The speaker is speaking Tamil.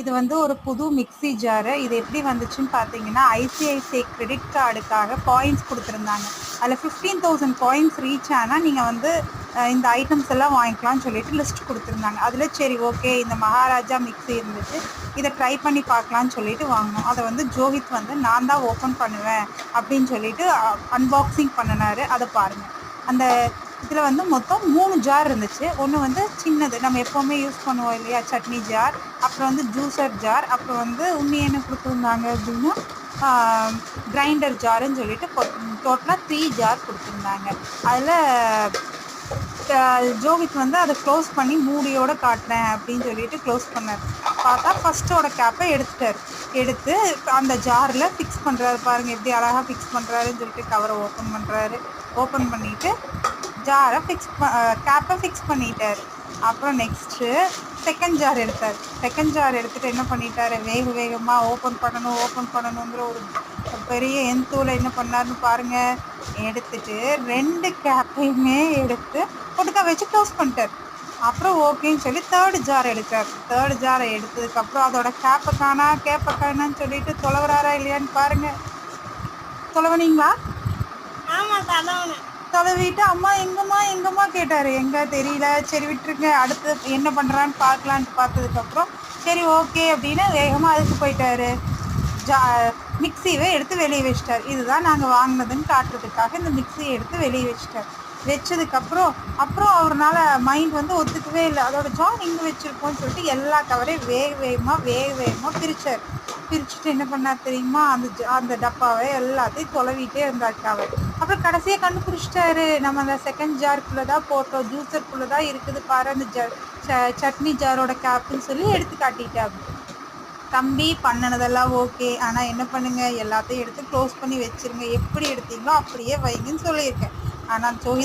இது வந்து ஒரு புது மிக்ஸி ஜாரு. இது எப்படி வந்துச்சுன்னு பார்த்தீங்கன்னா, ஐசிஐசிஐ கிரெடிட் கார்டுக்காக பாயிண்ட்ஸ் குடுத்துருந்தாங்க. அதில 15,000 பாயிண்ட்ஸ் ரீச் ஆனா, நீங்க வந்து இந்த ஐட்டம்ஸ் எல்லாம் வாங்கிக்கலாம்னு சொல்லிட்டு லிஸ்ட் குடுத்துருந்தாங்க. அதில சரி ஓகே இந்த மகாராஜா மிக்ஸி இருந்துச்சு. இத ட்ரை பண்ணி பார்க்கலான்னு சொல்லிட்டு வாங்குனோம். அத வந்து ஜோவித் வந்து நான் தான் ஓப்பன் பண்ணுவேன் அப்படின்னு சொல்லிட்டு அன்பாக்சிங் பண்ணுனாரு. அத பாருங்க. அந்த இதில வந்து மொத்தம் 3 ஜார் இருந்துச்சு. ஒண்ணு வந்து சின்னது. நம்ம எப்பவுமே யூஸ் பண்ணுவோம் இல்லையா? சட்னி ஜார். அப்புறம் வந்து ஜூஸர் ஜார். அப்புறம் வந்து உன்னி என்ன குடுத்துருந்தாங்க அப்படின்னா, ஆ கிரைண்டர் ஜாருன்னு சொல்லிட்டு டோட்டலா 3 ஜார் குடுத்துருந்தாங்க. அதில ஜோவித் வந்து அத க்ளோஸ் பண்ணி மூடியோட காட்டுறேன் அப்படின்னு சொல்லிட்டு க்ளோஸ் பண்ணாரு. பார்த்தா ஃபர்ஸ்ட்டோட கேப்ப எடுத்துட்டாரு. எடுத்து அந்த ஜார்ல ஃபிக்ஸ் பண்றாரு. பாருங்க எப்படி அழகா ஃபிக்ஸ் பண்றாருன்னு சொல்லிட்டு கவர ஓப்பன் பண்றாரு. ஓப்பன் பண்ணிட்டு ஜார கேப்ப ஃபிக்ஸ் பண்ணிட்டாரு. அப்புறம் நெக்ஸ்ட்டு செகண்ட் ஜார் எடுத்தாரு. செகண்ட் ஜார் எடுத்துட்டு என்ன பண்ணிட்டாரு, வேகமா ஓப்பன் பண்ணணுங்கிற ஒரு பெரிய எந்தூல என்ன பண்ணாருன்னு பாருங்க. எடுத்துட்டு 2 கேப்பையுமே எடுத்து ஒட்டுக்கா வச்சு க்ளோஸ் பண்ணிட்டாரு. அப்புறம் ஓகேன்னு சொல்லி 3 ஜார் எடுத்தாரு. 3 ஜார எடுத்ததுக்கப்புறம் அதோட கேப்ப காணான்னு சொல்லிட்டு தொலவுறாரா இல்லையான்னு பாருங்க. தொலவுனீங்களா? ஆமா தடவுனேன். தொலைவிட்டு எங்கம்மா கேட்டாரு. எங்க தெரியல. சரி விட்டுருங்க. அடுத்து என்ன பண்றான்னு பார்க்கலான்ட்டு பார்த்ததுக்கப்புறம், சரி ஓகே அப்படின்னு வேகமா அதுக்கு போயிட்டாரு. ஜா மிக்ஸியவே எடுத்து வெளிய வச்சுட்டாரு. இதுதான் நாங்க வாங்குனதுன்னு காட்டுறதுக்காக இந்த மிக்ஸிய எடுத்து வெளிய வச்சுட்டாரு. வச்சதுக்கப்புறம், அப்புறம் அவருனால மைண்ட் வந்து ஒத்துக்கவே இல்ல. அதோட ஜார் எங்க வச்சிருக்கோம்னு சொல்லிட்டு எல்லா கவரையும் வேக வேகமா பிரிச்சாரு. பிரிச்சுட்டு என்ன பண்ணாரு தெரியுமா? அந்த டப்பாவை எல்லாத்தையும் தொலைவிட்டே இருந்தாரு கவர். அப்புறம் கடைசியா கண்டுபிடிச்சிட்டாரு. நம்ம அந்த செகண்ட் ஜார்க்குள்ள தான் போட்டோம். ஜூஸருக்குள்ள தான் இருக்குது பாரு அந்த சட்னி ஜாரோட கேப்புன்னு சொல்லி எடுத்து காட்டிட்டாரு. தம்பி பண்ணுனதெல்லாம் ஓகே. ஆனா என்ன பண்ணுங்க, எல்லாத்தையும் எடுத்து க்ளோஸ் பண்ணி வச்சிருங்க. எப்படி எடுத்தீங்களோ அப்படியே வைங்கன்னு சொல்லியிருக்கேன். ஆனா